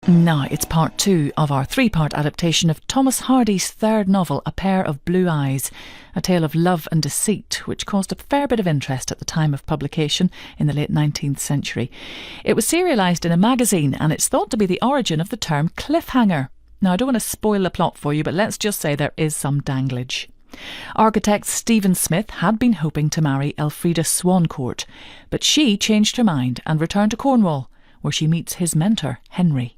Now, it's part 2 of our 3-part adaptation of Thomas Hardy's third novel, A Pair of Blue Eyes, a tale of love and deceit, which caused a fair bit of interest at the time of publication in the late 19th century. It was serialised in a magazine, and it's thought to be the origin of the term cliffhanger. Now, I don't want to spoil the plot for you, but let's just say there is some danglage. Architect Stephen Smith had been hoping to marry Elfride Swancourt, but she changed her mind and returned to Cornwall, where she meets his mentor, Henry.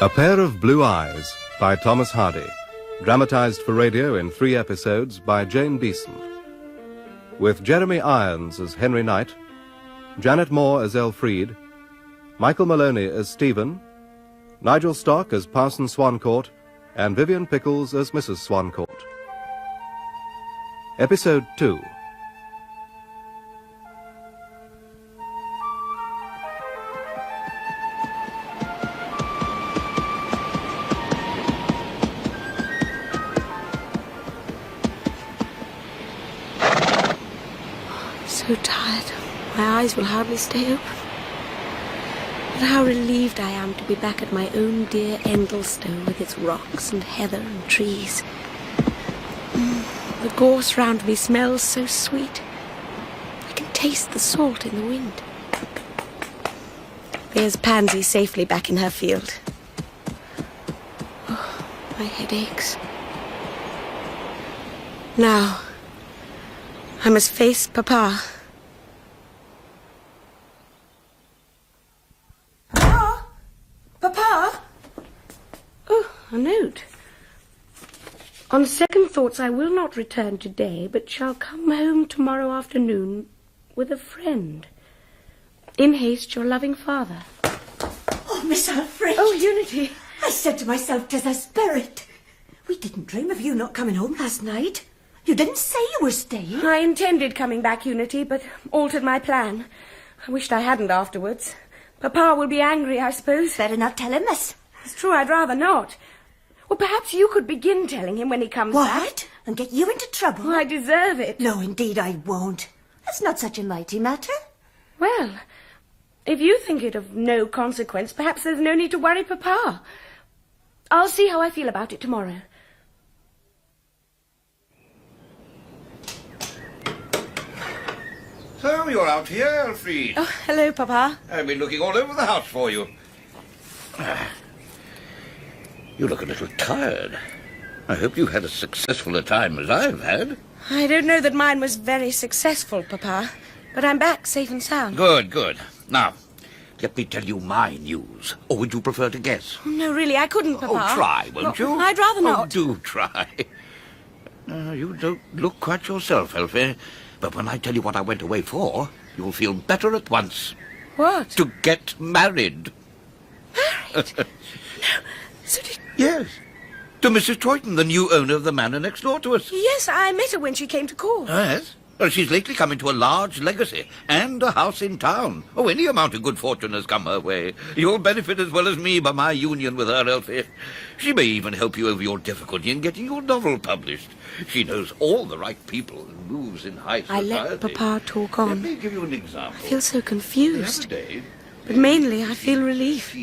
A Pair of Blue Eyes by Thomas Hardy, dramatised for radio in 3 episodes by Jane Beeson. With Jeremy Irons as Henry Knight, Janet Moore as Elfride, Michael Maloney as Stephen, Nigel Stock as Parson Swancourt, and Vivian Pickles as Mrs. Swancourt. Episode 2. So tired. My eyes will hardly stay open. But how relieved I am to be back at my own dear Endlestone with its rocks and heather and trees. The gorse round me smells so sweet. I can taste the salt in the wind. There's Pansy safely back in her field. Oh, my head aches. Now, I must face Papa. Papa? Oh, a note. On second thoughts, I will not return today, but shall come home tomorrow afternoon with a friend. In haste, your loving father. Oh, Miss Elfride. Oh, Unity. I said to myself, 'tis a spirit. We didn't dream of you not coming home last night. You didn't say you were staying. I intended coming back, Unity, but altered my plan. I wished I hadn't afterwards. Papa will be angry, I suppose. Better not tell him, miss. It's true, I'd rather not. Well, perhaps you could begin telling him when he comes back. What? And get you into trouble? Oh, I deserve it. No, indeed I won't. That's not such a mighty matter. Well, if you think it of no consequence, perhaps there's no need to worry Papa. I'll see how I feel about it tomorrow. So, you're out here, Elfride. Oh, hello, Papa. I've been looking all over the house for you. You look a little tired. I hope you had as successful a time as I've had. I don't know that mine was very successful, Papa, but I'm back safe and sound. Good, good. Now, let me tell you my news. Or would you prefer to guess? Oh, no, really, I couldn't, Papa. Oh, try, won't you? I'd rather not. Oh, do try. You don't look quite yourself, Elfie. But when I tell you what I went away for, you'll feel better at once. What? To get married. Married? No. So did... Yes. To Mrs. Troyton, the new owner of the manor next door to us. Yes, I met her when she came to call. Yes. Well, she's lately come into a large legacy and a house in town. Oh, any amount of good fortune has come her way. You'll benefit as well as me by my union with her, Elfie. She may even help you over your difficulty in getting your novel published. She knows all the right people and moves in high society. I let Papa talk on. Let me give you an example. I feel so confused. The other day, But mainly I feel relief.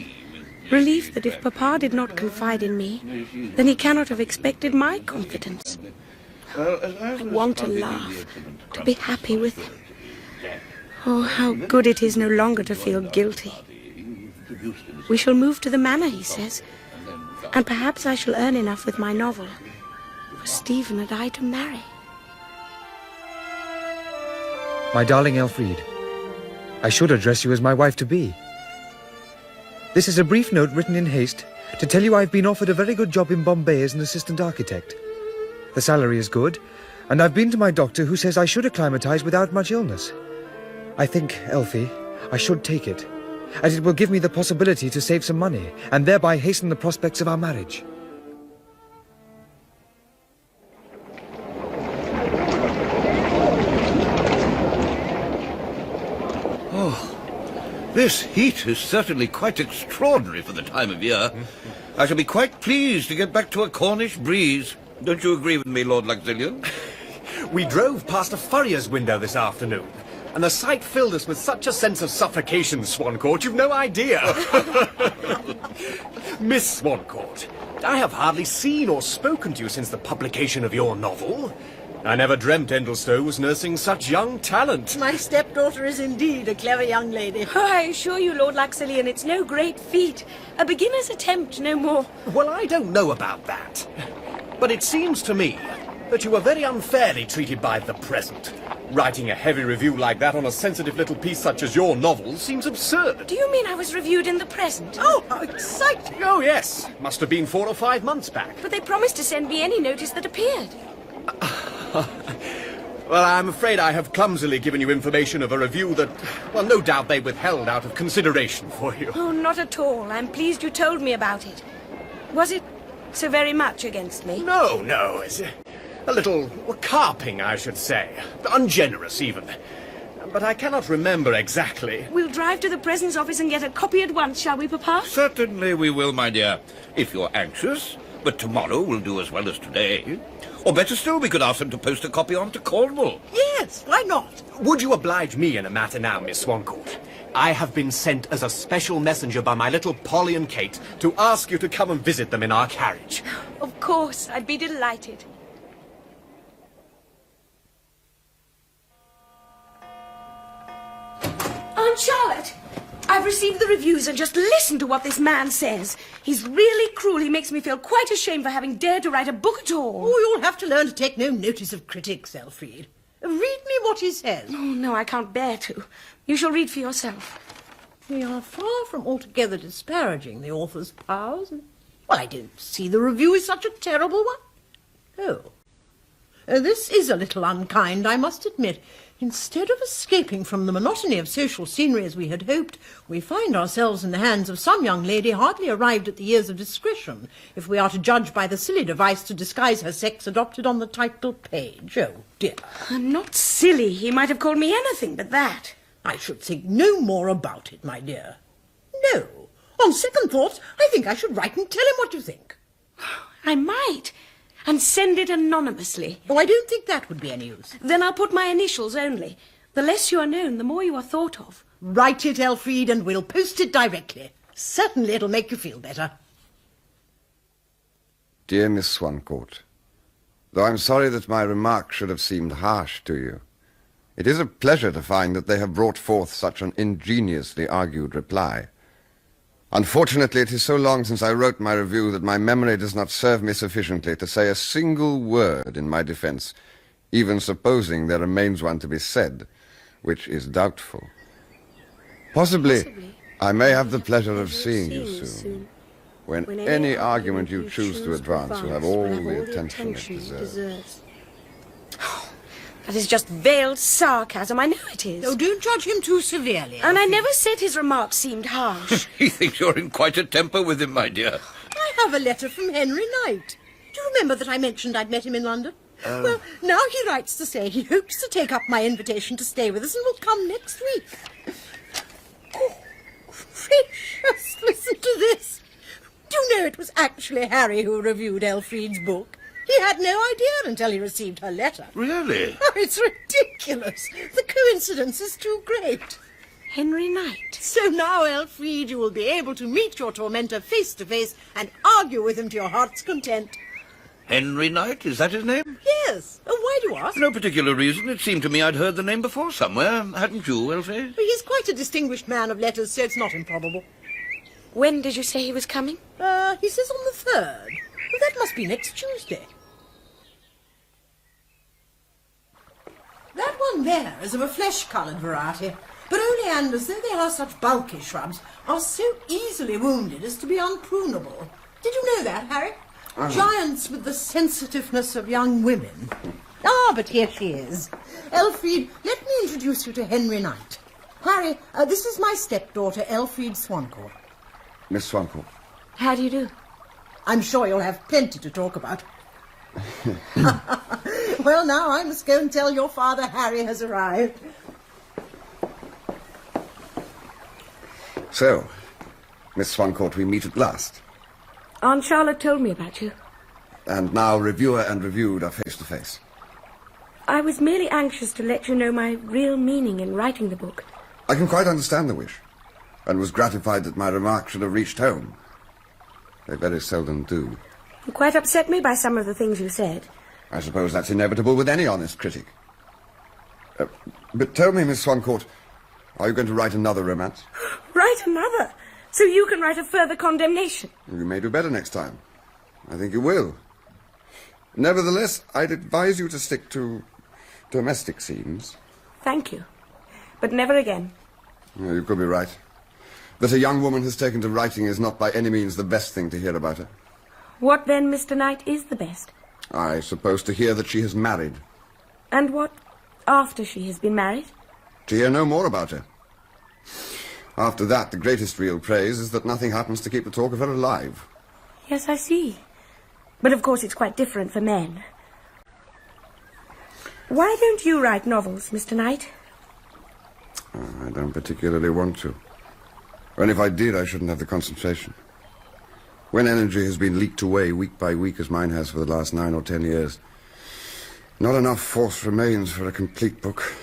Relief that if Papa did not confide in me, then he cannot have expected my confidence. I want to laugh, to be happy with him. Oh, how good it is no longer to feel guilty. We shall move to the manor, he says, and perhaps I shall earn enough with my novel for Stephen and I to marry. My darling Elfride, I should address you as my wife-to-be. This is a brief note written in haste to tell you I've been offered a very good job in Bombay as an assistant architect. The salary is good, and I've been to my doctor who says I should acclimatise without much illness. I think, Elfie, I should take it, as it will give me the possibility to save some money, and thereby hasten the prospects of our marriage. This heat is certainly quite extraordinary for the time of year. I shall be quite pleased to get back to a Cornish breeze. Don't you agree with me, Lord Luxillian? We drove past a furrier's window this afternoon, and the sight filled us with such a sense of suffocation, Swancourt, you've no idea. Miss Swancourt, I have hardly seen or spoken to you since the publication of your novel. I never dreamt Endelstow was nursing such young talent. My stepdaughter is indeed a clever young lady. Oh, I assure you, Lord Luxillian, it's no great feat. A beginner's attempt, no more. Well, I don't know about that. But it seems to me that you were very unfairly treated by the present. Writing a heavy review like that on a sensitive little piece such as your novel seems absurd. Do you mean I was reviewed in the present? Oh, how exciting! Oh, yes. Must have been 4 or 5 months back. But they promised to send me any notice that appeared. Well, I'm afraid I have clumsily given you information of a review that, well, no doubt they withheld out of consideration for you. Oh, not at all. I'm pleased you told me about it. Was it so very much against me? No, it's a little carping, I should say. Ungenerous, even. But I cannot remember exactly. We'll drive to the Presence Office and get a copy at once, shall we, Papa? Certainly we will, my dear, if you're anxious. But tomorrow will do as well as today. Or better still, we could ask them to post a copy on to Cornwall. Yes, why not? Would you oblige me in a matter now, Miss Swancourt? I have been sent as a special messenger by my little Polly and Kate to ask you to come and visit them in our carriage. Of course, I'd be delighted. Aunt Charlotte, I've received the reviews and just listen to what this man says. He's really cruel. He makes me feel quite ashamed for having dared to write a book at all. Oh, you'll have to learn to take no notice of critics, Elfride. Read me what he says. Oh, no, I can't bear to. You shall read for yourself. We are far from altogether disparaging the author's powers. Well, I don't see the review is such a terrible one. Oh. This is a little unkind, I must admit. Instead of escaping from the monotony of social scenery as we had hoped, we find ourselves in the hands of some young lady hardly arrived at the years of discretion, if we are to judge by the silly device to disguise her sex adopted on the title page. Oh, dear. I'm not silly. He might have called me anything but that. I should think no more about it, my dear. No. On second thoughts, I think I should write and tell him what you think. I might. And send it anonymously. Oh, I don't think that would be any use. Then I'll put my initials only. The less you are known, the more you are thought of. Write it, Elfride, and we'll post it directly. Certainly it'll make you feel better. Dear Miss Swancourt, though I'm sorry that my remark should have seemed harsh to you, it is a pleasure to find that they have brought forth such an ingeniously argued reply. Unfortunately, it is so long since I wrote my review that my memory does not serve me sufficiently to say a single word in my defense, even supposing there remains one to be said, which is doubtful. Possibly I may have the pleasure of seeing you soon, when any argument you choose to advance will have all the attention it deserves. That is just veiled sarcasm. I know it is. Oh, don't judge him too severely. And I never said his remarks seemed harsh. He thinks you're in quite a temper with him, my dear. I have a letter from Henry Knight. Do you remember that I mentioned I'd met him in London? Well, now he writes to say he hopes to take up my invitation to stay with us and will come next week. Oh, gracious, listen to this. Do you know it was actually Harry who reviewed Elfride's book? He had no idea until he received her letter. Really? Oh, it's ridiculous. The coincidence is too great. Henry Knight. So now, Elfride, you will be able to meet your tormentor face to face and argue with him to your heart's content. Henry Knight, is that his name? Yes. Oh, why do you ask? No particular reason. It seemed to me I'd heard the name before somewhere. Hadn't you, Elfie? He's quite a distinguished man of letters, so it's not improbable. When did you say he was coming? He says on the 3rd. Well, that must be next Tuesday. That one there is of a flesh-coloured variety, but oleanders, though they are such bulky shrubs, are so easily wounded as to be unprunable. Did you know that, Harry? Giants with the sensitiveness of young women. Ah, but here she is. Elfride, let me introduce you to Henry Knight. Harry, this is my stepdaughter, Elfride Swancourt. Miss Swancourt. How do you do? I'm sure you'll have plenty to talk about. Well, now I must go and tell your father Harry has arrived. So, Miss Swancourt, we meet at last. Aunt Charlotte told me about you. And now reviewer and reviewed are face to face. I was merely anxious to let you know my real meaning in writing the book. I can quite understand the wish, and was gratified that my remark should have reached home. They very seldom do. You quite upset me by some of the things you said. I suppose that's inevitable with any honest critic. But tell me, Miss Swancourt, are you going to write another romance? Write another? So you can write a further condemnation? You may do better next time. I think you will. Nevertheless, I'd advise you to stick to domestic scenes. Thank you. But never again. Well, you could be right. That a young woman has taken to writing is not by any means the best thing to hear about her. What then, Mr. Knight, is the best? I suppose to hear that she has married. And what after she has been married? To hear no more about her. After that, the greatest real praise is that nothing happens to keep the talk of her alive. Yes, I see. But of course it's quite different for men. Why don't you write novels, Mr. Knight? I don't particularly want to. And if I did, I shouldn't have the concentration. When energy has been leaked away week by week, as mine has for the last 9 or 10 years, not enough force remains for a complete book.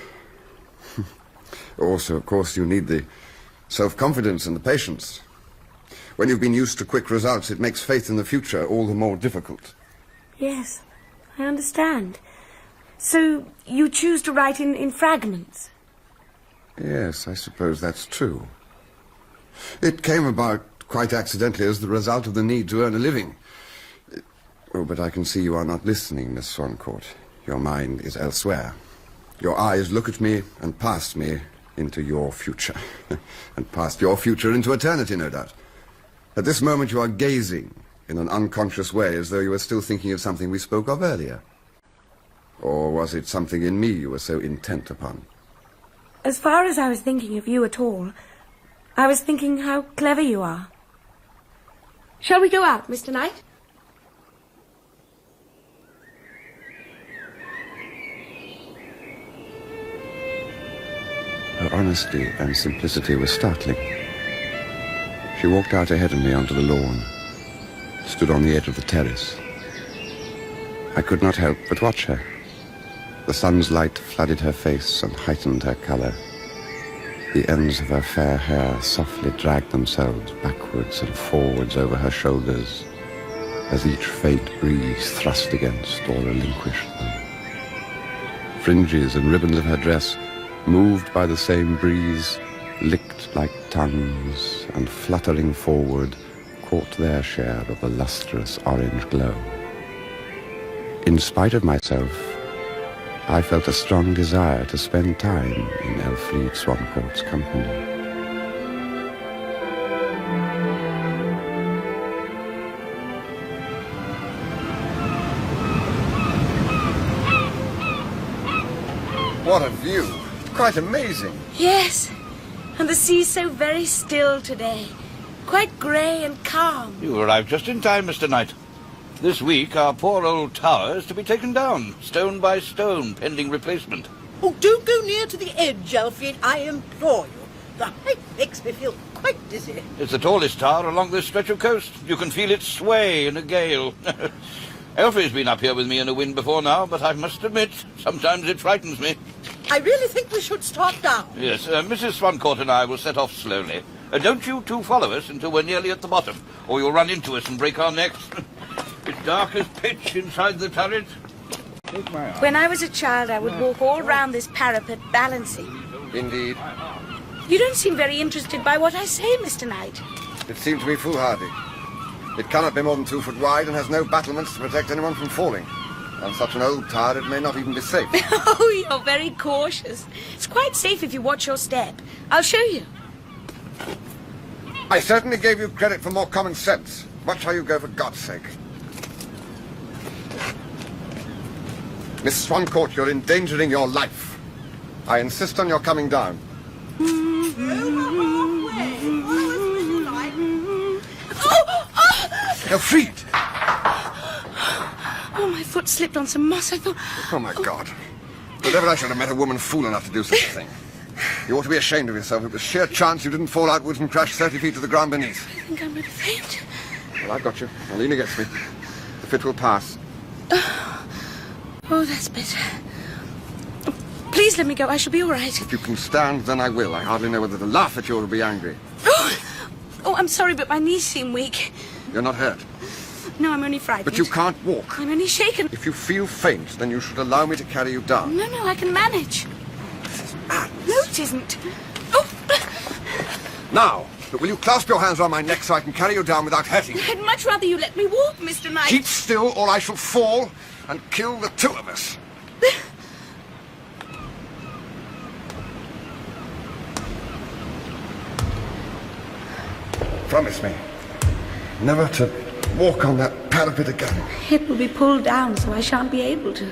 Also, of course, you need the self-confidence and the patience. When you've been used to quick results, it makes faith in the future all the more difficult. Yes, I understand. So you choose to write in fragments? Yes, I suppose that's true. It came about quite accidentally as the result of the need to earn a living. Oh, but I can see you are not listening, Miss Swancourt. Your mind is elsewhere. Your eyes look at me and past me into your future. And past your future into eternity, no doubt. At this moment you are gazing in an unconscious way as though you were still thinking of something we spoke of earlier. Or was it something in me you were so intent upon? As far as I was thinking of you at all, I was thinking how clever you are. Shall we go out, Mr. Knight? Her honesty and simplicity were startling. She walked out ahead of me onto the lawn, stood on the edge of the terrace. I could not help but watch her. The sun's light flooded her face and heightened her colour. The ends of her fair hair softly dragged themselves backwards and forwards over her shoulders as each faint breeze thrust against or relinquished them. Fringes and ribbons of her dress, moved by the same breeze, licked like tongues and fluttering forward, caught their share of the lustrous orange glow. In spite of myself, I felt a strong desire to spend time in Elfride Swancourt's company. What a view! Quite amazing. Yes, and the sea's so very still today. Quite grey and calm. You arrived just in time, Mr. Knight. This week, our poor old tower is to be taken down, stone by stone, pending replacement. Oh, don't go near to the edge, Elfride, I implore you. The height makes me feel quite dizzy. It's the tallest tower along this stretch of coast. You can feel it sway in a gale. Elfride's been up here with me in a wind before now, but I must admit, sometimes it frightens me. I really think we should start down. Yes, Mrs. Swancourt and I will set off slowly. Don't you two follow us until we're nearly at the bottom, or you'll run into us and break our necks. It's dark as pitch inside the turret. Take my arm. When I was a child, I would walk all round this parapet balancing. Indeed. You don't seem very interested by what I say, Mr. Knight. It seemed to me foolhardy. It cannot be more than 2 foot wide and has no battlements to protect anyone from falling. On such an old tower, it may not even be safe. Oh, you're very cautious. It's quite safe if you watch your step. I'll show you. I certainly gave you credit for more common sense. What shall you go, for God's sake? Miss Swancourt, you're endangering your life. I insist on your coming down. Elfride! Oh, my foot slipped on some moss. I thought... Oh, my God. But never I should have met a woman fool enough to do such a thing. You ought to be ashamed of yourself. It was sheer chance you didn't fall outwards and crash 30 feet to the ground beneath. I think I'm going to faint. Well, I've got you. Now lean against me. The fit will pass. Oh, that's better. Please let me go. I shall be all right. If you can stand, then I will. I hardly know whether to laugh at you or to be angry. Oh, I'm sorry, but my knees seem weak. You're not hurt. No, I'm only frightened. But you can't walk. I'm only shaken. If you feel faint, then you should allow me to carry you down. No, I can manage. No, it isn't. Oh! Now, but will you clasp your hands around my neck so I can carry you down without hurting you? I'd much rather you let me walk, Mr. Knight. Keep still, or I shall fall and kill the two of us. Promise me never to walk on that parapet again. It will be pulled down, so I shan't be able to.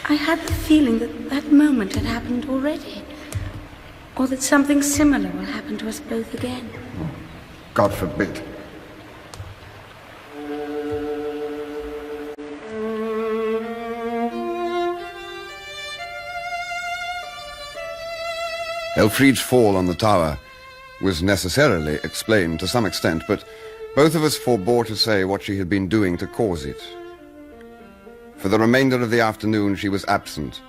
I had the feeling that that moment had happened already. Or that something similar will happen to us both again. God forbid. Elfride's fall on the tower was necessarily explained to some extent, but both of us forbore to say what she had been doing to cause it. For the remainder of the afternoon she was absent,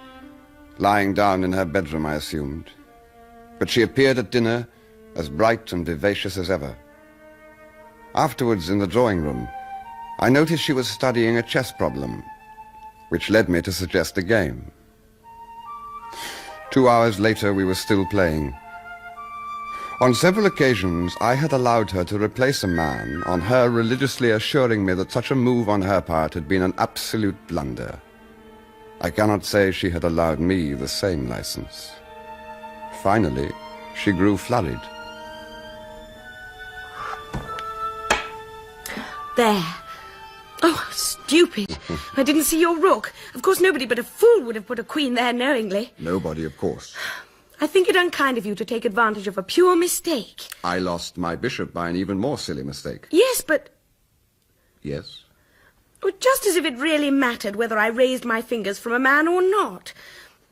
lying down in her bedroom, I assumed. But she appeared at dinner as bright and vivacious as ever. Afterwards, in the drawing room, I noticed she was studying a chess problem, which led me to suggest a game. 2 hours later, we were still playing. On several occasions, I had allowed her to replace a man on her religiously assuring me that such a move on her part had been an absolute blunder. I cannot say she had allowed me the same license. Finally, she grew flurried. There. Oh, stupid. I didn't see your rook. Of course, nobody but a fool would have put a queen there knowingly. Nobody, of course. I think it unkind of you to take advantage of a pure mistake. I lost my bishop by an even more silly mistake. Yes, but... Yes? Just as if it really mattered whether I raised my fingers from a man or not.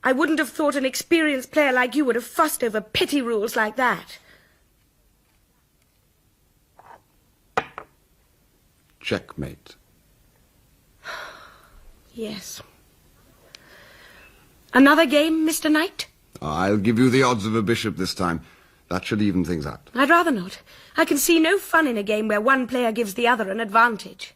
I wouldn't have thought an experienced player like you would have fussed over petty rules like that. Checkmate. Yes. Another game, Mr. Knight? I'll give you the odds of a bishop this time. That should even things out. I'd rather not. I can see no fun in a game where one player gives the other an advantage.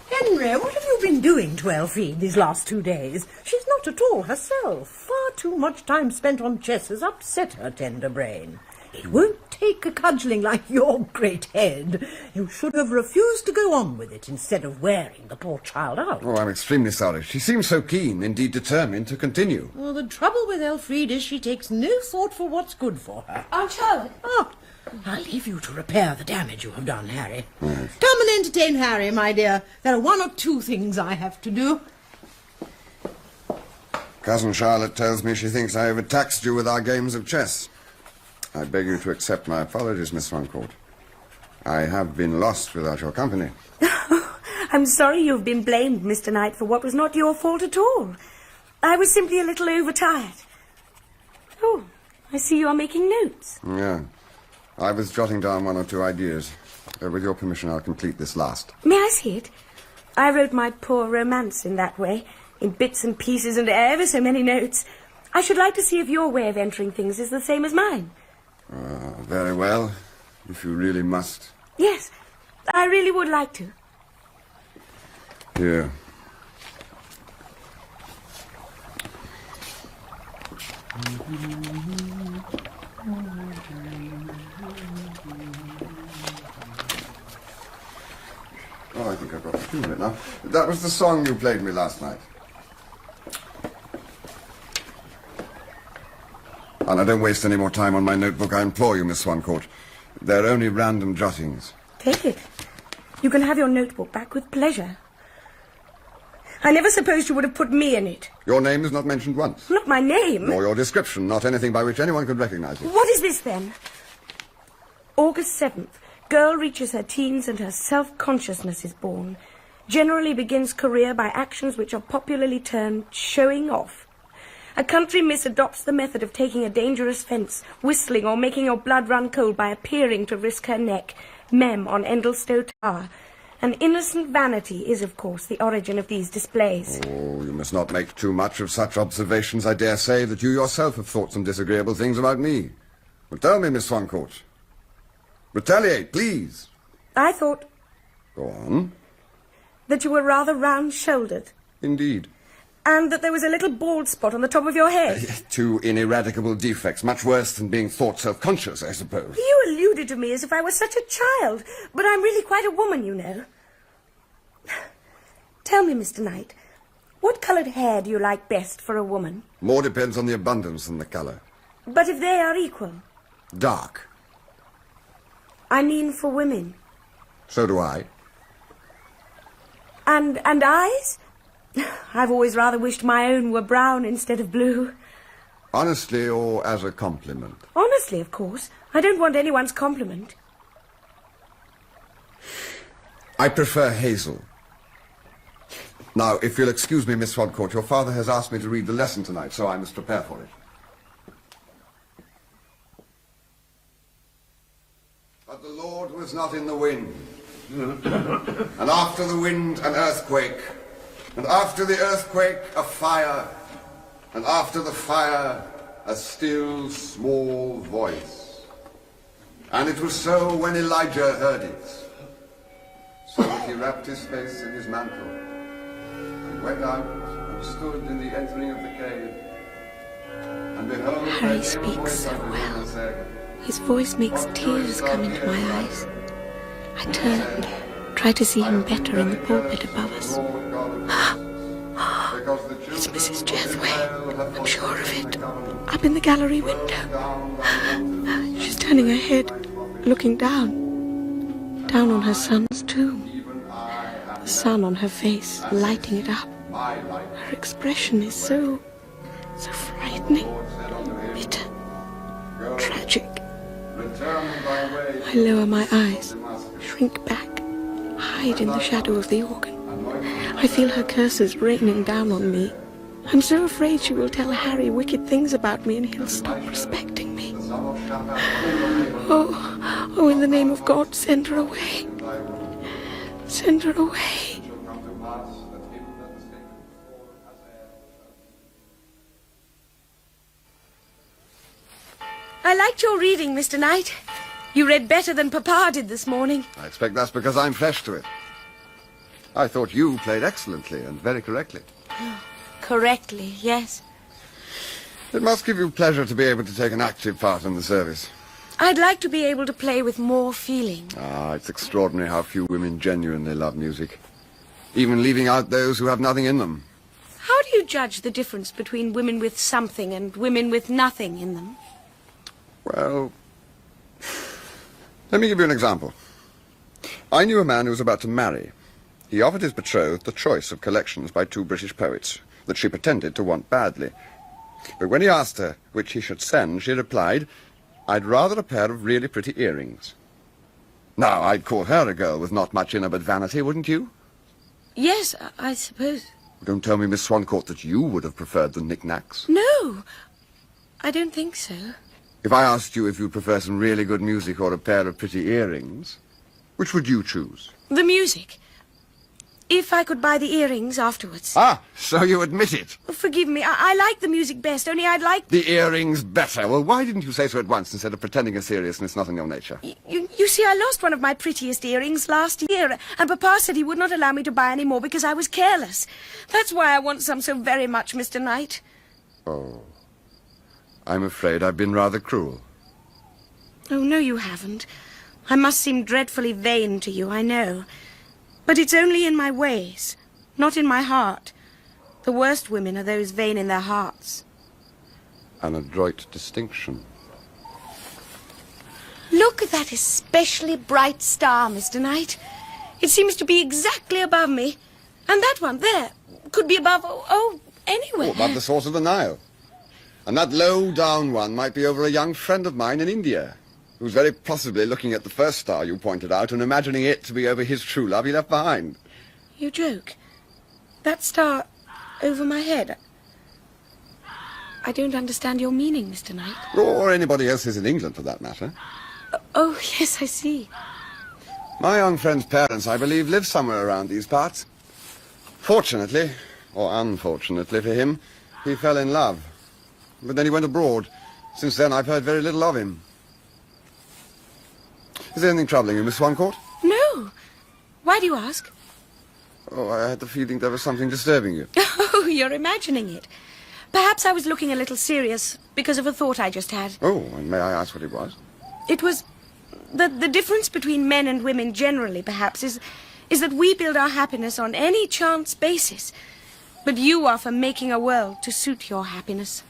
Henry, what have you been doing to Elfride these last 2 days? She's not at all herself. Far too much time spent on chess has upset her tender brain. It won't take a cudgelling like your great head. You should have refused to go on with it instead of wearing the poor child out. Oh, I'm extremely sorry. She seems so keen, indeed determined, to continue. Well, the trouble with Elfride is she takes no thought for what's good for her. Aunt Charlotte. Oh, I'll leave you to repair the damage you have done, Harry. Yes. Come and entertain Harry, my dear. There are 1 or 2 things I have to do. Cousin Charlotte tells me she thinks I overtaxed you with our games of chess. I beg you to accept my apologies, Miss Swancourt. I have been lost without your company. I'm sorry you've been blamed, Mr. Knight, for what was not your fault at all. I was simply a little overtired. Oh, I see you are making notes. Yeah. I was jotting down 1 or 2 ideas. With your permission, I'll complete this last. May I see it? I wrote my poor romance in that way, in bits and pieces and ever so many notes. I should like to see if your way of entering things is the same as mine. Very well, if you really must. Yes, I really would like to. Here. Oh, I think I've got a feel of it now. That was the song you played me last night. And I don't waste any more time on my notebook, I implore you, Miss Swancourt. They're only random jottings. Take it. You can have your notebook back with pleasure. I never supposed you would have put me in it. Your name is not mentioned once. Not my name. Nor your description, not anything by which anyone could recognize you. What is this, then? August 7th. Girl reaches her teens and her self-consciousness is born. Generally begins career by actions which are popularly termed showing off. A country miss adopts the method of taking a dangerous fence, whistling or making your blood run cold by appearing to risk her neck. Mem on Endlestowe Tower. An innocent vanity is, of course, the origin of these displays. Oh, you must not make too much of such observations. I dare say that you yourself have thought some disagreeable things about me. Well, tell me, Miss Swancourt. Retaliate, please. I thought Go on. that you were rather round-shouldered, Indeed. and that there was a little bald spot on the top of your head. Two ineradicable defects, much worse than being thought self-conscious, I suppose. You alluded to me as if I were such a child, but I'm really quite a woman, you know. Tell me, Mr. Knight, what coloured hair do you like best for a woman? More depends on the abundance than the colour. But if they are equal? Dark. I mean for women. So do I. And eyes? I've always rather wished my own were brown instead of blue. Honestly or as a compliment? Honestly, of course. I don't want anyone's compliment. I prefer hazel. Now, if you'll excuse me, Miss Swancourt, your father has asked me to read the lesson tonight, so I must prepare for it. But the Lord was not in the wind. And after the wind, an earthquake. And after the earthquake, a fire. And after the fire, a still, small voice. And it was so when Elijah heard it. So he wrapped his face in his mantle, and went out, and stood in the entering of the cave. And behold, Harry speaks so well. His voice makes tears come into my eyes. I turn, try to see him better in the pulpit above us. It's Mrs. Jethway, I'm sure of it, up in the gallery window. She's turning her head, looking down on her son's tomb. The sun on her face, lighting it up. Her expression is so frightening, bitter, tragic. I lower my eyes, shrink back, hide in the shadow of the organ. I feel her curses raining down on me. I'm so afraid she will tell Harry wicked things about me and he'll stop respecting me. Oh, in the name of God, send her away. Send her away. I liked your reading, Mr. Knight. You read better than Papa did this morning. I expect that's because I'm fresh to it. I thought you played excellently and very correctly. Correctly, yes. It must give you pleasure to be able to take an active part in the service. I'd like to be able to play with more feeling. It's extraordinary how few women genuinely love music, even leaving out those who have nothing in them. How do you judge the difference between women with something and women with nothing in them? Well, let me give you an example. I knew a man who was about to marry. He offered his betrothed the choice of collections by two British poets that she pretended to want badly. But when he asked her which he should send, she replied, "I'd rather a pair of really pretty earrings." Now, I'd call her a girl with not much in her but vanity, wouldn't you? Yes, I suppose. Don't tell me, Miss Swancourt, that you would have preferred the knickknacks. No, I don't think so. If I asked you if you'd prefer some really good music or a pair of pretty earrings, which would you choose? The music. If I could buy the earrings afterwards. So you admit it. Forgive me, I like the music best, only I'd like... The earrings better. Well, why didn't you say so at once instead of pretending a seriousness not in your nature? You see, I lost one of my prettiest earrings last year, and Papa said he would not allow me to buy any more because I was careless. That's why I want some so very much, Mr. Knight. Oh, I'm afraid I've been rather cruel. Oh, no, you haven't. I must seem dreadfully vain to you, I know. But it's only in my ways, not in my heart. The worst women are those vain in their hearts. An adroit distinction. Look at that especially bright star, Mr. Knight. It seems to be exactly above me. And that one there could be above, anywhere. Above the source of the Nile. And that low-down one might be over a young friend of mine in India, who's very possibly looking at the first star you pointed out and imagining it to be over his true love he left behind. You joke. That star over my head. I don't understand your meaning, Mr. Knight. Or anybody else's in England, for that matter. Oh, yes, I see. My young friend's parents, I believe, live somewhere around these parts. Fortunately, or unfortunately for him, he fell in love. But then he went abroad. Since then, I've heard very little of him. Is there anything troubling you, Miss Swancourt? No. Why do you ask? Oh, I had the feeling there was something disturbing you. Oh, you're imagining it. Perhaps I was looking a little serious because of a thought I just had. Oh, and may I ask what it was? It was... The difference between men and women generally, perhaps, is that we build our happiness on any chance basis. But you are for making a world to suit your happiness.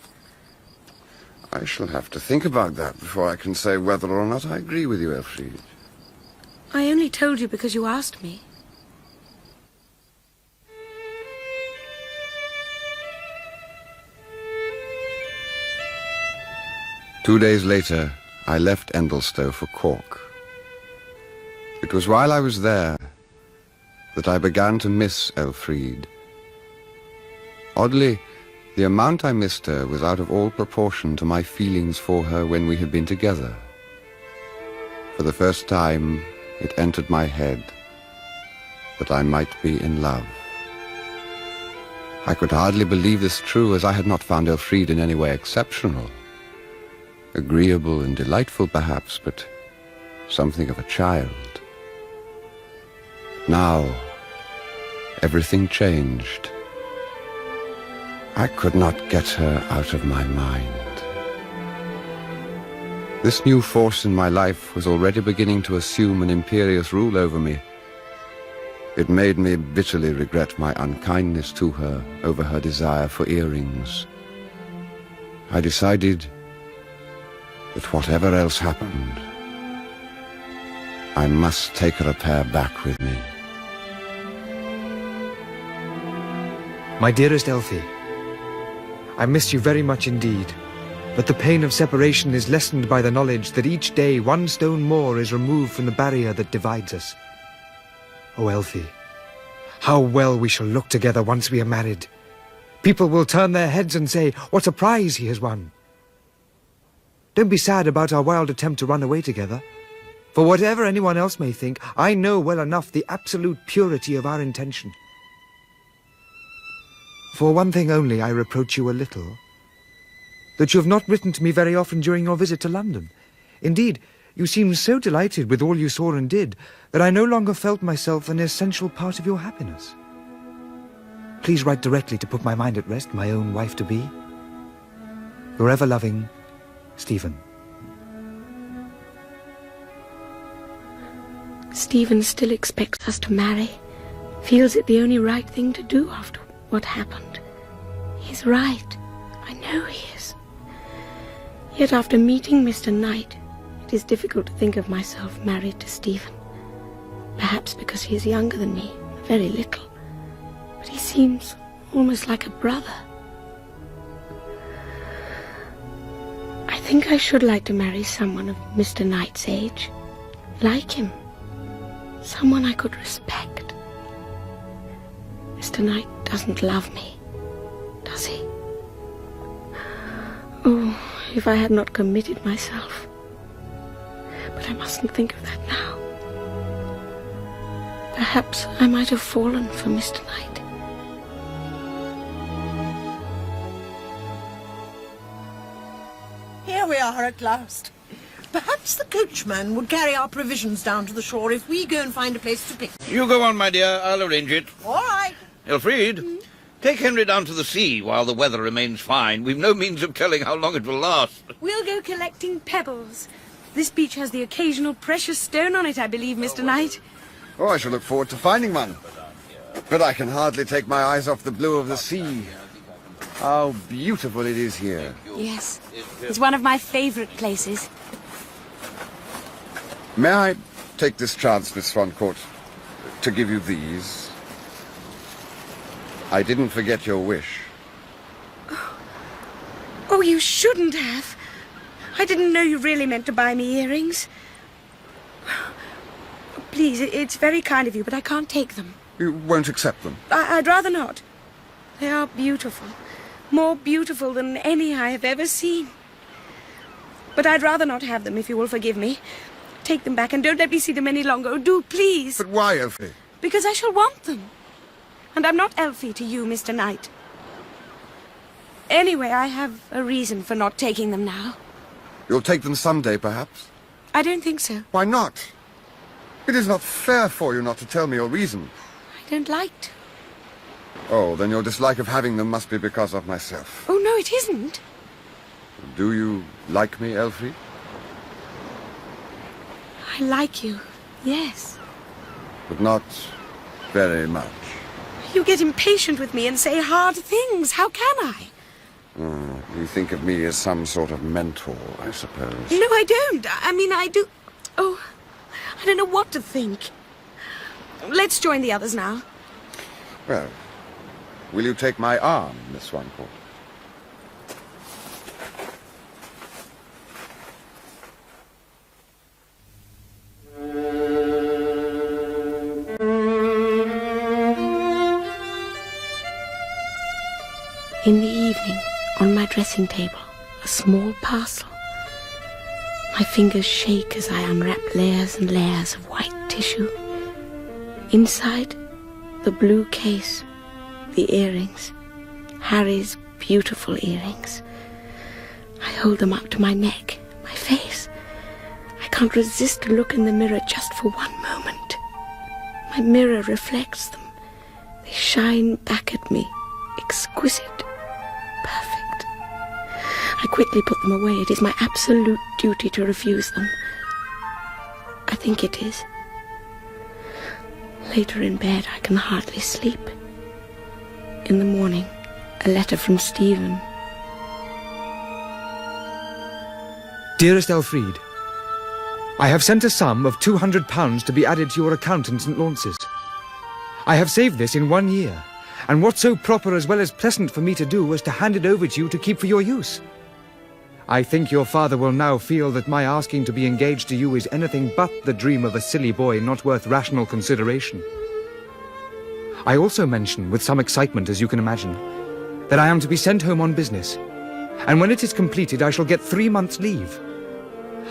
I shall have to think about that before I can say whether or not I agree with you, Elfride. I only told you because you asked me. Two days later, I left Endlestowe for Cork. It was while I was there that I began to miss Elfride. Oddly, the amount I missed her was out of all proportion to my feelings for her when we had been together. For the first time, it entered my head that I might be in love. I could hardly believe this true, as I had not found Elfride in any way exceptional. Agreeable and delightful, perhaps, but something of a child. Now, everything changed. I could not get her out of my mind. This new force in my life was already beginning to assume an imperious rule over me. It made me bitterly regret my unkindness to her over her desire for earrings. I decided that whatever else happened, I must take her a pair back with me. My dearest Elfie, I miss you very much indeed, but the pain of separation is lessened by the knowledge that each day one stone more is removed from the barrier that divides us. Oh, Elfie, how well we shall look together once we are married. People will turn their heads and say, "What a prize he has won." Don't be sad about our wild attempt to run away together. For whatever anyone else may think, I know well enough the absolute purity of our intention. For one thing only I reproach you a little, that you have not written to me very often during your visit to London. Indeed, you seemed so delighted with all you saw and did, that I no longer felt myself an essential part of your happiness. Please write directly to put my mind at rest, my own wife-to-be. Your ever-loving Stephen. Stephen still expects us to marry. Feels it the only right thing to do after what happened. He's right. I know he is. Yet after meeting Mr. Knight, it is difficult to think of myself married to Stephen. Perhaps because he is younger than me, very little. But he seems almost like a brother. I think I should like to marry someone of Mr. Knight's age. Like him. Someone I could respect. Mr. Knight doesn't love me, does he? Oh, if I had not committed myself. But I mustn't think of that now. Perhaps I might have fallen for Mr. Knight. Here we are at last. Perhaps the coachman would carry our provisions down to the shore if we go and find a place to pick. You go on, my dear. I'll arrange it. All right. Elfride, take Henry down to the sea while the weather remains fine. We've no means of telling how long it will last. We'll go collecting pebbles. This beach has the occasional precious stone on it, I believe, Mr. Knight. Oh, I shall look forward to finding one. But I can hardly take my eyes off the blue of the sea. How beautiful it is here. Yes, it's one of my favourite places. May I take this chance, Miss Swancourt, to give you these? I didn't forget your wish. Oh, you shouldn't have. I didn't know you really meant to buy me earrings. Please, it's very kind of you, but I can't take them. You won't accept them? I'd rather not. They are beautiful. more beautiful than any I have ever seen. But I'd rather not have them, if you will forgive me. Take them back and don't let me see them any longer. Oh, do, please. But why, Elfie? Because I shall want them. And I'm not Elfie to you, Mr. Knight. Anyway, I have a reason for not taking them now. You'll take them someday, perhaps? I don't think so. Why not? It is not fair for you not to tell me your reason. I don't like to. Oh, then your dislike of having them must be because of myself. Oh, no, it isn't. Do you like me, Elfride? I like you, yes. But not very much. You get impatient with me and say hard things. How can I? You think of me as some sort of mentor, I suppose. No, I don't. I mean, I do. Oh, I don't know what to think. Let's join the others now. Well, will you take my arm, Miss Swancourt? In the evening, on my dressing table, a small parcel. My fingers shake as I unwrap layers and layers of white tissue. Inside, the blue case, the earrings, Harry's beautiful earrings. I hold them up to my neck, my face. I can't resist to look in the mirror just for one moment. My mirror reflects them. They shine back at me, exquisite. Perfect. I quickly put them away. It is my absolute duty to refuse them. I think it is. Later in bed, I can hardly sleep. In the morning, a letter from Stephen. Dearest Elfride, I have sent a sum of £200 to be added to your account in St. Launce's. I have saved this in 1 year, and what's so proper as well as pleasant for me to do was to hand it over to you to keep for your use. I think your father will now feel that my asking to be engaged to you is anything but the dream of a silly boy not worth rational consideration. I also mention, with some excitement as you can imagine, that I am to be sent home on business, and when it is completed I shall get 3 months' leave.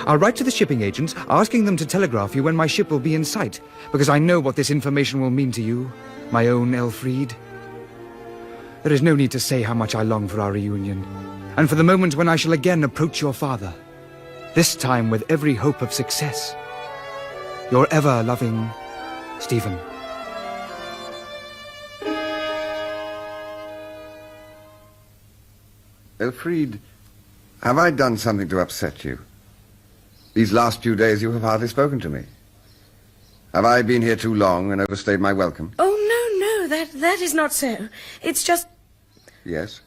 I'll write to the shipping agents, asking them to telegraph you when my ship will be in sight, because I know what this information will mean to you, my own Elfride. There is no need to say how much I long for our reunion, and for the moment when I shall again approach your father, this time with every hope of success. Your ever-loving Stephen. Elfride, have I done something to upset you? These last few days you have hardly spoken to me. Have I been here too long and overstayed my welcome? Oh, no, that is not so. It's just Yes?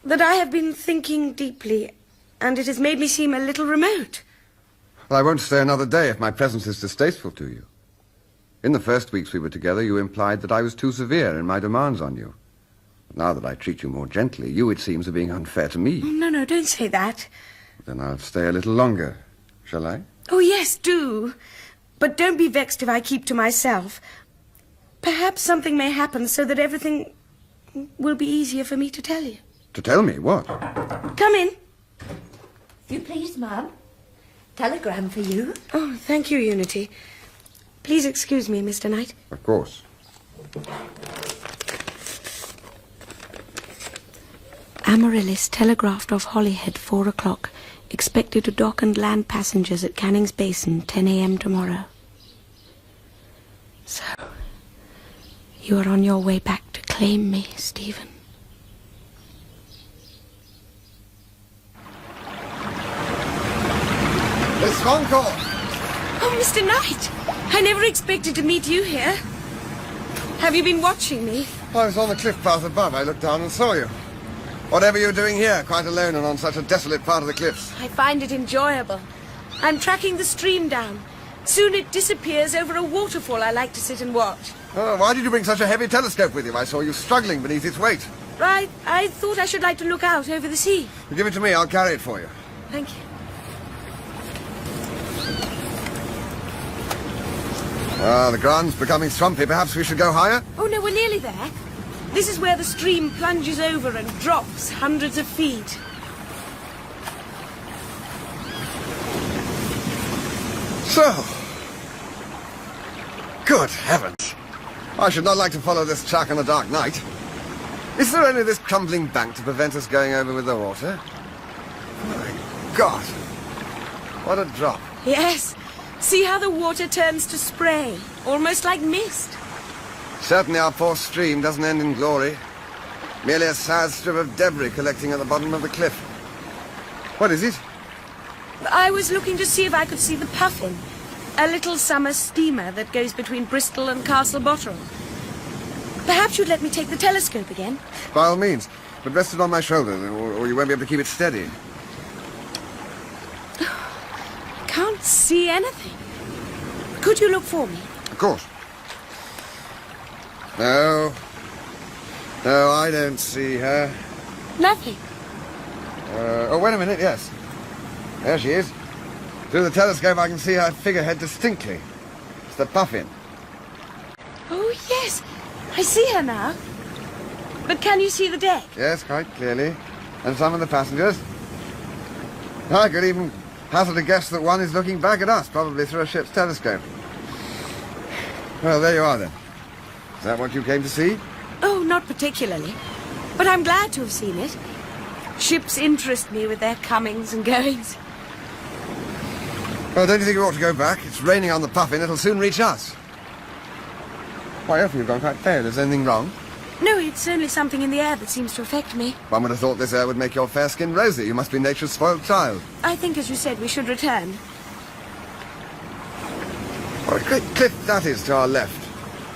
that I have been thinking deeply, and it has made me seem a little remote. Well, I won't stay another day if my presence is distasteful to you. In the first weeks we were together, you implied that I was too severe in my demands on you. But now that I treat you more gently, you, it seems, are being unfair to me. No, don't say that. Then I'll stay a little longer, shall I? Oh, yes, do. But don't be vexed if I keep to myself. Perhaps something may happen so that everything will be easier for me to tell you. To tell me what? Come in. If you please, Mum. Telegram for you. Oh, thank you, Unity. Please excuse me, Mr. Knight. Of course. Amaryllis telegraphed off Holyhead 4 o'clock. Expected to dock and land passengers at Canning's Basin 10 a.m. tomorrow. So, you are on your way back to claim me, Stephen. Miss Swancourt! Oh, Mr. Knight! I never expected to meet you here. Have you been watching me? I was on the cliff path above. I looked down and saw you. Whatever you're doing here, quite alone and on such a desolate part of the cliffs. I find it enjoyable. I'm tracking the stream down. Soon it disappears over a waterfall I like to sit and watch. Oh, why did you bring such a heavy telescope with you? I saw you struggling beneath its weight. Right, I thought I should like to look out over the sea. Give it to me, I'll carry it for you. Thank you. Ah, the ground's becoming swampy. Perhaps we should go higher? Oh, no, we're nearly there. This is where the stream plunges over and drops hundreds of feet. So, good heavens. I should not like to follow this track on a dark night. Is there only this crumbling bank to prevent us going over with the water? My God. What a drop. Yes. See how the water turns to spray, almost like mist. Certainly our poor stream doesn't end in glory. Merely a sad strip of debris collecting at the bottom of the cliff. What is it? I was looking to see if I could see the Puffin, a little summer steamer that goes between Bristol and Castle Bottrell. Perhaps you'd let me take the telescope again? By all means, but rest it on my shoulder, or you won't be able to keep it steady. Can't see anything. Could you look for me? Of course. No. No, I don't see her. Nothing. Oh, wait a minute, yes. There she is. Through the telescope I can see her figurehead distinctly. It's the Puffin. Oh, yes. I see her now. But can you see the deck? Yes, quite clearly. And some of the passengers. I could even hazard a guess that one is looking back at us, probably through a ship's telescope. Well, there you are, then. Is that what you came to see? Oh, not particularly. But I'm glad to have seen it. Ships interest me with their comings and goings. Well, don't you think you ought to go back? It's raining on the Puffin. It'll soon reach us. Why, Elfie, you've gone quite pale. Is anything wrong? No, it's only something in the air that seems to affect me. One would have thought this air would make your fair skin rosy. You must be nature's spoiled child. I think, as you said, we should return. What a great cliff that is to our left.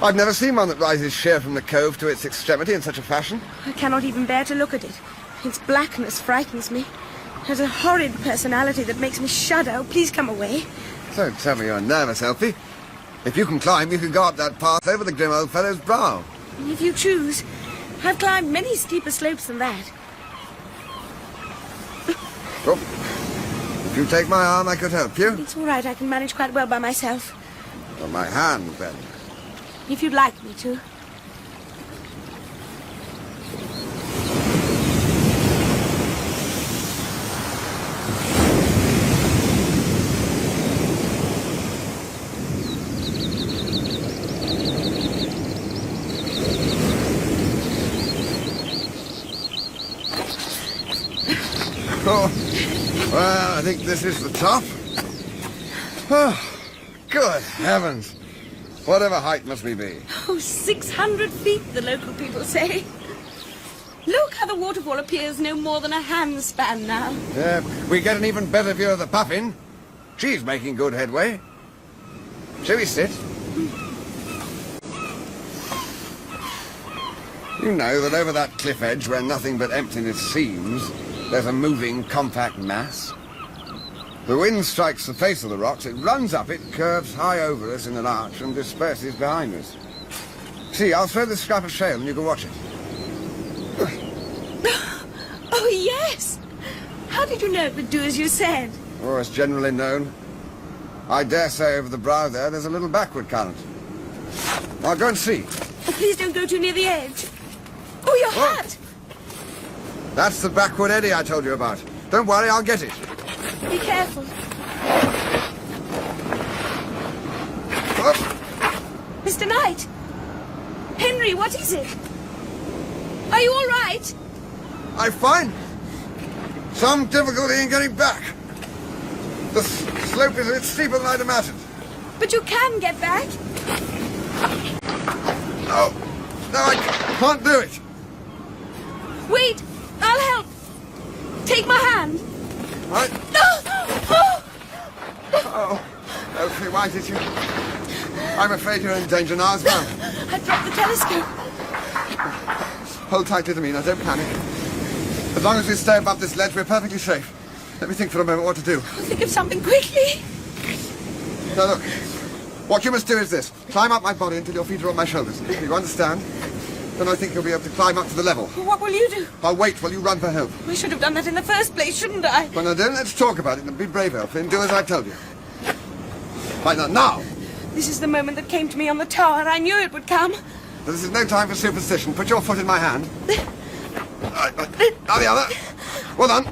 I've never seen one that rises sheer from the cove to its extremity in such a fashion. I cannot even bear to look at it. Its blackness frightens me. It has a horrid personality that makes me shudder. Oh, please come away. Don't tell me you're nervous, Elfie. If you can climb, you can go up that path over the grim old fellow's brow. If you choose. I've climbed many steeper slopes than that. Oh, if you take my arm, I could help you. It's all right. I can manage quite well by myself. Well, my hand, then. If you'd like me to. Oh, well, I think this is the top. Oh, good heavens. Whatever height must we be? Oh, 600 feet, the local people say. Look how the waterfall appears no more than a handspan now. We get an even better view of the Puffin. She's making good headway. Shall we sit? You know that over that cliff edge where nothing but emptiness seems, there's a moving, compact mass. The wind strikes the face of the rocks, it runs up, it curves high over us in an arch and disperses behind us. See, I'll throw this scrap of shale and you can watch it. Oh, yes! How did you know it would do as you said? Oh, it's generally known. I dare say over the brow there's a little backward current. I'll go and see. Oh, please don't go too near the edge. Oh, your hat! That's the backward eddy I told you about. Don't worry, I'll get it. Be careful. Oh. Mr. Knight! Henry, what is it? Are you all right? I find some difficulty in getting back. The slope is a bit steeper than I'd imagined. But you can get back. No, I can't do it. Wait, I'll help. Take my hand. Right. Oh! Oh, Elfie, why did you? I'm afraid you're in danger now as well. I dropped the telescope. Hold tightly to me, now don't panic. As long as we stay above this ledge, we're perfectly safe. Let me think for a moment what to do. I'll think of something quickly. Now look, what you must do is this. Climb up my body until your feet are on my shoulders. You understand? Then I think you'll be able to climb up to the level. What will you do? I'll wait while you run for help. We should have done that in the first place, shouldn't I? Well, now don't let's talk about it and be brave, Elfie, and do as I told you. Right, now! This is the moment that came to me on the tower. I knew it would come. This is no time for superstition. Put your foot in my hand. Now the other. Well done.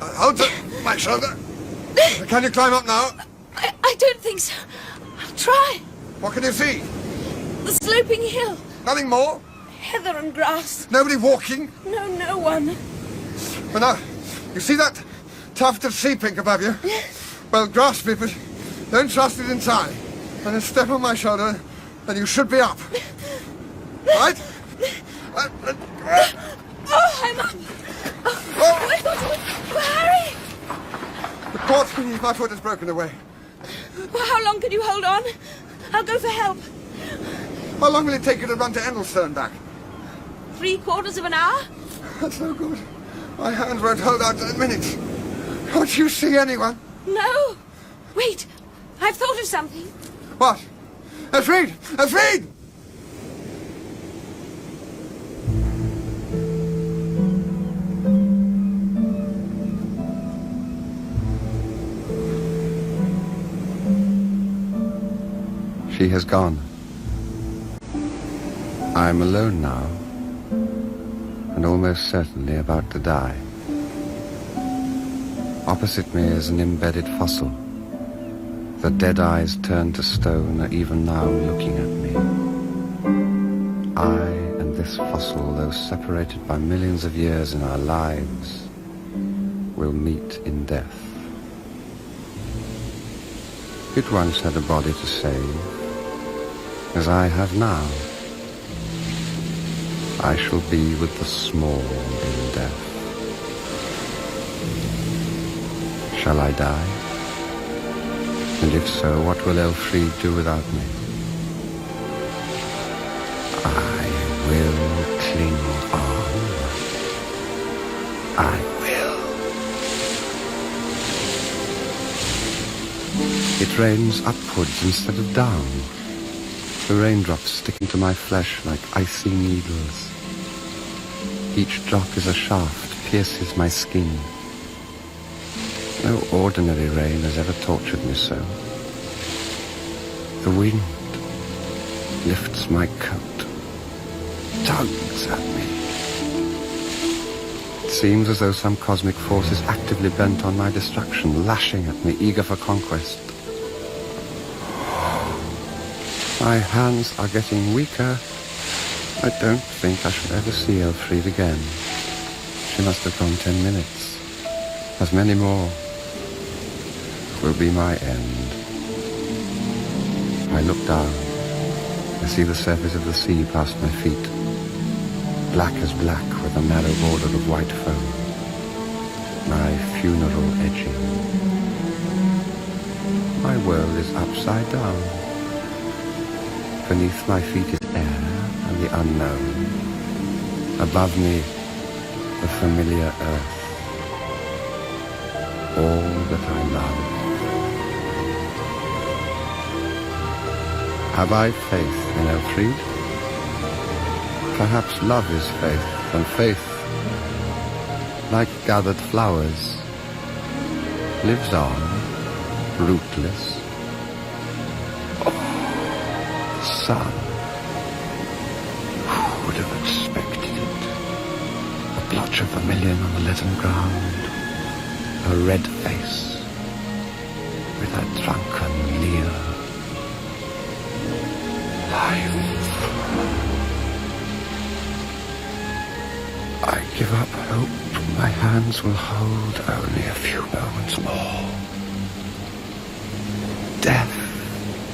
Hold to my shoulder. Can you climb up now? I don't think so. I'll try. What can you see? The sloping hill. Nothing more? Heather and grass. Nobody walking? No one. Well, now, you see that tuft of sea pink above you? Well, grasp it, but don't trust it entirely. And then step on my shoulder, and you should be up. Right? Oh, I'm up. Oh, Harry! The cord beneath my foot is broken away. Well, how long can you hold on? I'll go for help. How long will it take you to run to Endelstone back? 3/4 of an hour? That's no good. My hands won't hold out 10 minutes. Can't you see anyone? No. Wait, I've thought of something. What? Elfride! Elfride! She has gone. I'm alone now, and almost certainly about to die. Opposite me is an embedded fossil. The dead eyes turned to stone are even now looking at me. I and this fossil, though separated by millions of years in our lives, will meet in death. It once had a body to save, as I have now. I shall be with the small in death. Shall I die? And if so, what will Elfride do without me? I will cling on. I will. It rains upwards instead of down. The raindrops sticking to my flesh like icy needles. Each drop is a shaft, pierces my skin. No ordinary rain has ever tortured me so. The wind lifts my coat, tugs at me. It seems as though some cosmic force is actively bent on my destruction, lashing at me, eager for conquest. My hands are getting weaker. I don't think I shall ever see Elfride again. She must have gone 10 minutes. As many more will be my end. I look down. I see the surface of the sea past my feet. Black as black with a narrow border of white foam. My funeral edging. My world is upside down. Beneath my feet is air and the unknown. Above me, the familiar earth. All that I love. Have I faith in Elfride? Perhaps love is faith, and faith, like gathered flowers, lives on, rootless. Sun. Who would have expected it? A blotch of vermilion on the leaden ground. A red face with a drunken leer. Life. I give up hope. My hands will hold only a few moments more. Death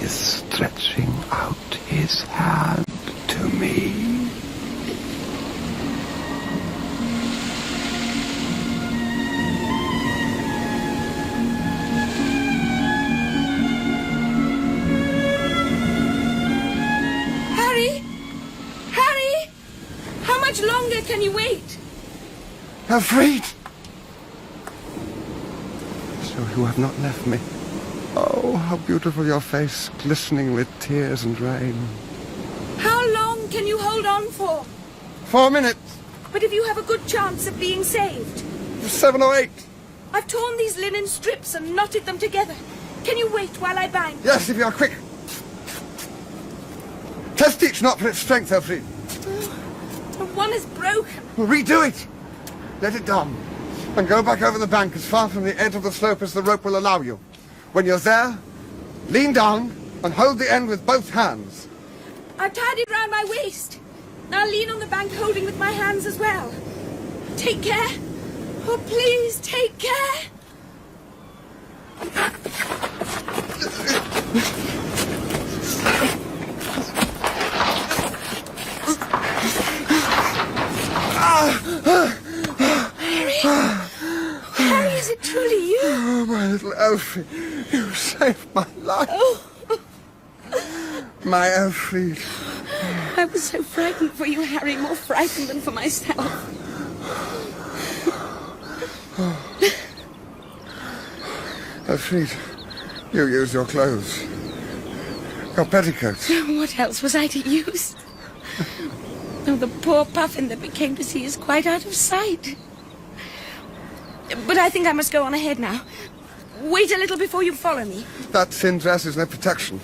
is stretching out his hand to me. Harry! Harry! How much longer can you wait? Elfride! So you have not left me. Oh, how beautiful your face, glistening with tears and rain. How long can you hold on for? 4 minutes. But if you have a good chance of being saved. 7 or 8. I've torn these linen strips and knotted them together. Can you wait while I bind them? Yes, if you are quick. Test each knot for its strength, Elfride. But one is broken. Well, redo it. Let it down. And go back over the bank as far from the edge of the slope as the rope will allow you. When you're there, lean down and hold the end with both hands. I've tied it round my waist. Now lean on the bank holding with my hands as well. Take care. Oh, please, take care. Harry, is it truly you? Oh, my little Elfride, you saved my life. Oh. My Elfride. I was so frightened for you, Harry, more frightened than for myself. Elfride, you used your clothes. Your petticoats. What else was I to use? Oh, the poor puffin that we came to see is quite out of sight. But I think I must go on ahead now. Wait a little before you follow me. That thin dress is no protection.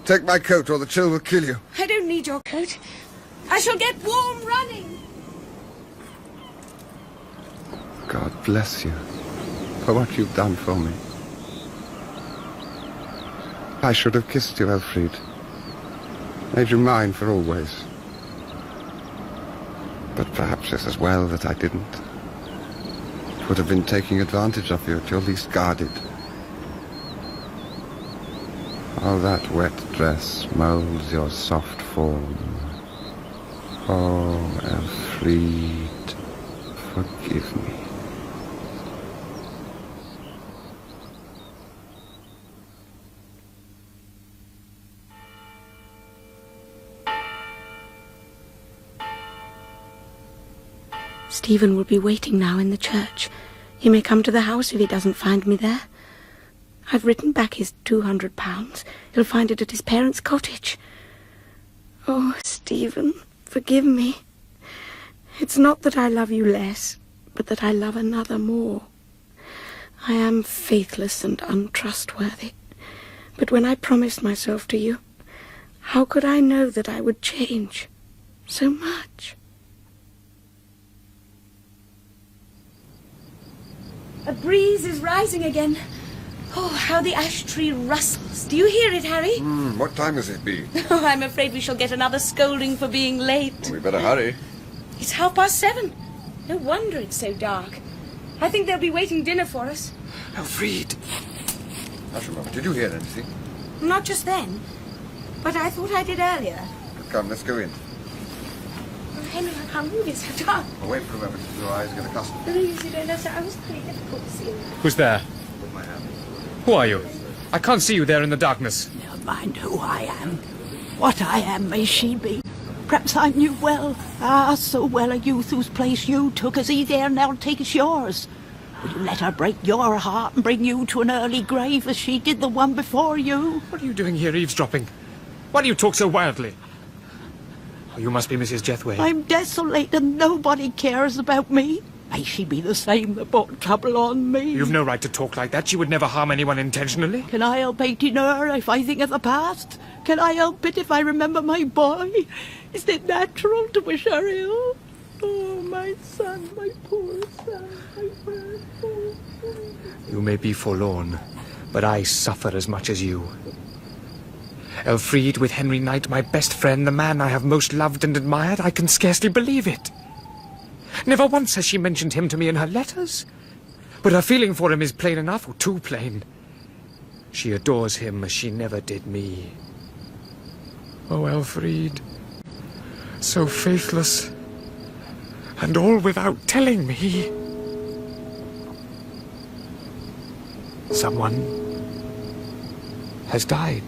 Take my coat or the chill will kill you. I don't need your coat. I shall get warm running. God bless you for what you've done for me. I should have kissed you, Elfride. Made you mine for always. But perhaps it's as well that I didn't. It would have been taking advantage of you at your least guarded. Oh, that wet dress molds your soft form. Oh, Elfride, forgive me. Stephen will be waiting now in the church. He may come to the house if he doesn't find me there. I've written back his £200. He'll find it at his parents' cottage. Oh, Stephen, forgive me. It's not that I love you less, but that I love another more. I am faithless and untrustworthy. But when I promised myself to you, how could I know that I would change so much? A breeze is rising again. Oh, how the ash tree rustles. Do you hear it, Harry? What time has it been? Oh, I'm afraid we shall get another scolding for being late. We better hurry. It's 7:30. No wonder it's so dark. I think they'll be waiting dinner for us. Elfride! Hush a moment. Did you hear anything? Not just then, but I thought I did earlier. Come, let's go in. Oh, Henry, I can't move. It's so dark. I'll wait for a moment until your eyes get accustomed. Please, you don't understand. I was pretty difficult to see. Who's there? With my hand. Who are you? I can't see you there in the darkness. Never mind who I am. What I am may she be. Perhaps I knew well, so well a youth whose place you took as he there now takes yours. Will you let her break your heart and bring you to an early grave as she did the one before you? What are you doing here eavesdropping? Why do you talk so wildly? Oh, you must be Mrs. Jethway. I'm desolate and nobody cares about me. May she be the same that brought trouble on me. You've no right to talk like that. She would never harm anyone intentionally. Can I help hating her if I think of the past? Can I help it if I remember my boy? Is it natural to wish her ill? Oh, my son, my poor son, my poor son. You may be forlorn, but I suffer as much as you. Elfride with Henry Knight, my best friend, the man I have most loved and admired, I can scarcely believe it. Never once has she mentioned him to me in her letters. But her feeling for him is plain enough, or too plain. She adores him as she never did me. Oh, Elfride, so faithless, and all without telling me. Someone has died.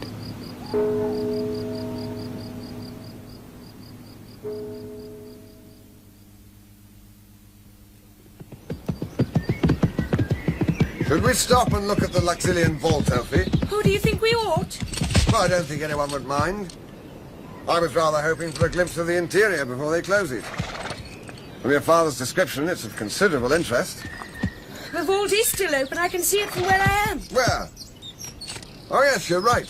Should we stop and look at the Luxillian vault, Elfie? Who do you think we ought? Well, I don't think anyone would mind. I was rather hoping for a glimpse of the interior before they close it. From your father's description, it's of considerable interest. The vault is still open. I can see it from where I am. Where? Oh, yes, you're right.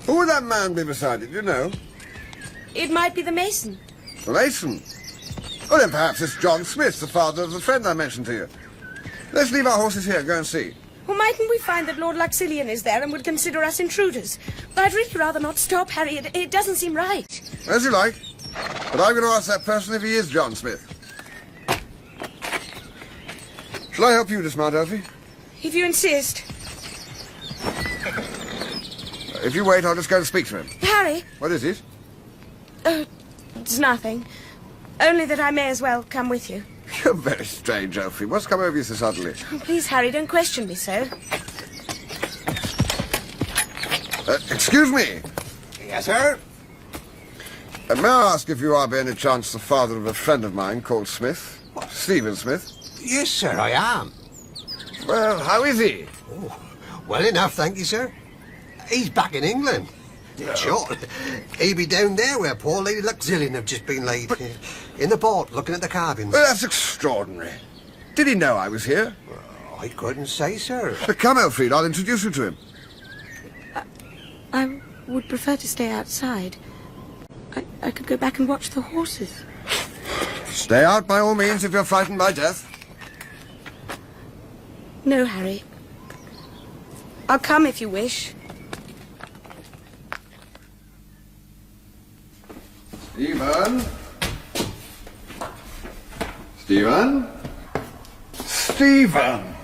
Who would that man be beside it, do you know? It might be the mason. The mason? Well, then perhaps it's John Smith, the father of the friend I mentioned to you. Let's leave our horses here, go and see. Well, mightn't we find that Lord Luxillian is there and would consider us intruders? I'd really rather not stop, Harry. It doesn't seem right. As you like. But I'm going to ask that person if he is John Smith. Shall I help you dismount, Elfie? If you insist. If you wait, I'll just go and speak to him. Harry? What is it? Oh, it's nothing. Only that I may as well come with you. You're very strange, Elfie. What's come over you so suddenly? Oh, please, Harry, don't question me so. Excuse me. Yes, sir? May I ask if you are by any chance the father of a friend of mine called Smith? What? Stephen Smith? Yes, sir, I am. Well, how is he? Oh, well enough, thank you, sir. He's back in England. Sure. He'll be down there where poor Lady Luxillian have just been laid. In the port, looking at the carvings. Well, that's extraordinary. Did he know I was here? Well, I couldn't say, sir. Come, Elfride, I'll introduce you to him. I would prefer to stay outside. I could go back and watch the horses. Stay out by all means if you're frightened by death. No, Harry. I'll come if you wish. Stephen? Stephen? Stephen!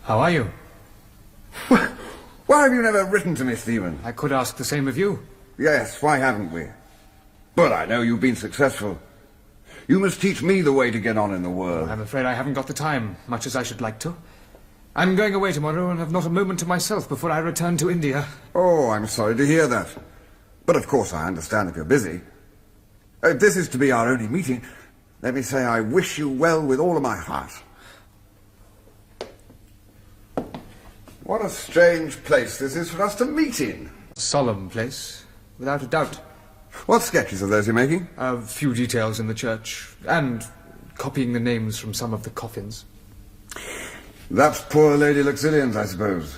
How are you? Why have you never written to me, Stephen? I could ask the same of you. Yes, why haven't we? But I know you've been successful. You must teach me the way to get on in the world. I'm afraid I haven't got the time, much as I should like to. I'm going away tomorrow and have not a moment to myself before I return to India. Oh, I'm sorry to hear that. But of course I understand if you're busy. If this is to be our only meeting, let me say I wish you well with all of my heart. What a strange place this is for us to meet in. A solemn place, without a doubt. What sketches are those you're making? A few details in the church, and copying the names from some of the coffins. That's poor Lady Luxillian's, I suppose.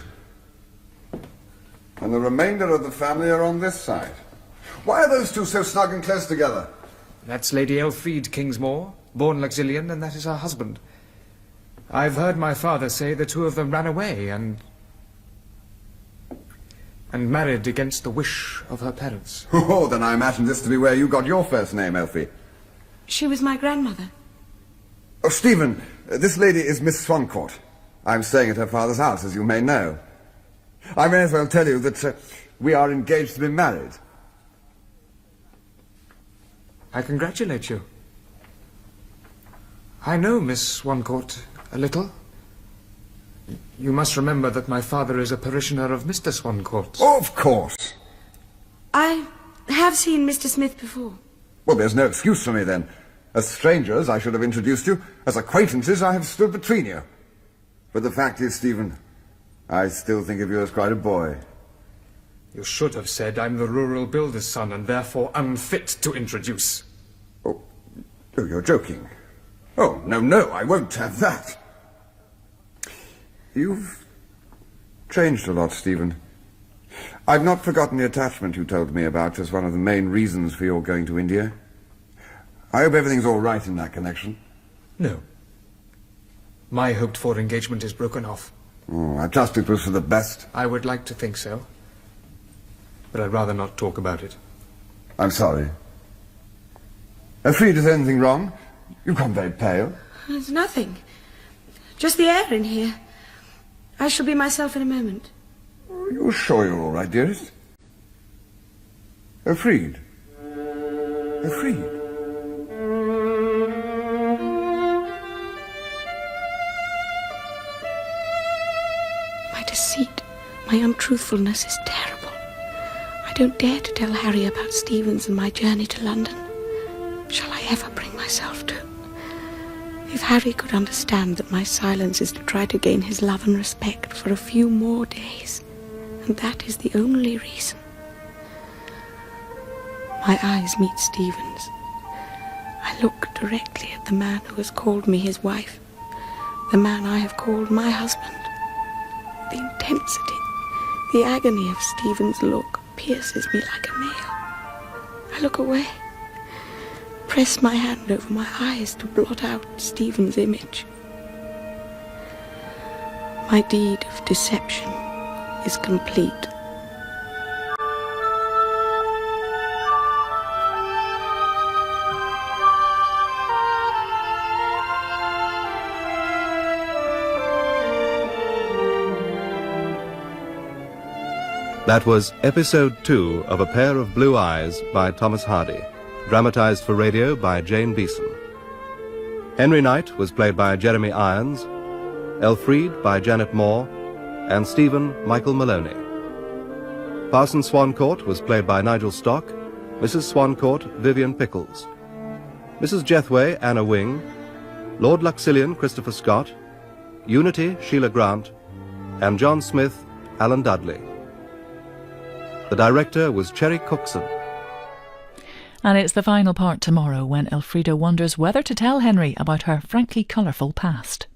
And the remainder of the family are on this side. Why are those two so snug and close together? That's Lady Elfride Kingsmore, born Luxillian, and that is her husband. I've heard my father say the two of them ran away and married against the wish of her parents. Oh, then I imagine this to be where you got your first name, Elfie. She was my grandmother. Oh, Stephen, this lady is Miss Swancourt. I'm staying at her father's house, as you may know. I may as well tell you that we are engaged to be married. I congratulate you. I know Miss Swancourt a little. You must remember that my father is a parishioner of Mr. Swancourt's. Oh, of course. I have seen Mr. Smith before. Well, there's no excuse for me, then. As strangers, I should have introduced you. As acquaintances, I have stood between you. But the fact is, Stephen, I still think of you as quite a boy. You should have said I'm the rural builder's son and therefore unfit to introduce. Oh, you're joking. Oh, no, I won't have that. You've changed a lot, Stephen. I've not forgotten the attachment you told me about as one of the main reasons for your going to India. I hope everything's all right in that connection. No. My hoped-for engagement is broken off. Oh, I trust it was for the best. I would like to think so. But I'd rather not talk about it. I'm sorry. Elfride, is anything wrong? You've gone very pale. There's nothing. Just the air in here. I shall be myself in a moment. Are you sure you're all right, dearest? Elfride. Elfride. My deceit, my untruthfulness is terrible. I don't dare to tell Harry about Stevens and my journey to London. Shall I ever bring myself to? If Harry could understand that my silence is to try to gain his love and respect for a few more days, and that is the only reason. My eyes meet Stephen's. I look directly at the man who has called me his wife, the man I have called my husband. The intensity, The agony of Stephen's look pierces me like a nail. I look away, press my hand over my eyes to blot out Stephen's image. My deed of deception is complete. That was Episode 2 of A Pair of Blue Eyes by Thomas Hardy, dramatised for radio by Jane Beeson. Henry Knight was played by Jeremy Irons, Elfride by Janet Moore, and Stephen Michael Maloney. Parson Swancourt was played by Nigel Stock, Mrs. Swancourt Vivian Pickles, Mrs. Jethway Anna Wing, Lord Luxillian Christopher Scott, Unity Sheila Grant, and John Smith Alan Dudley. The director was Cherry Cookson. And it's the final part tomorrow when Elfrida wonders whether to tell Henry about her frankly colourful past.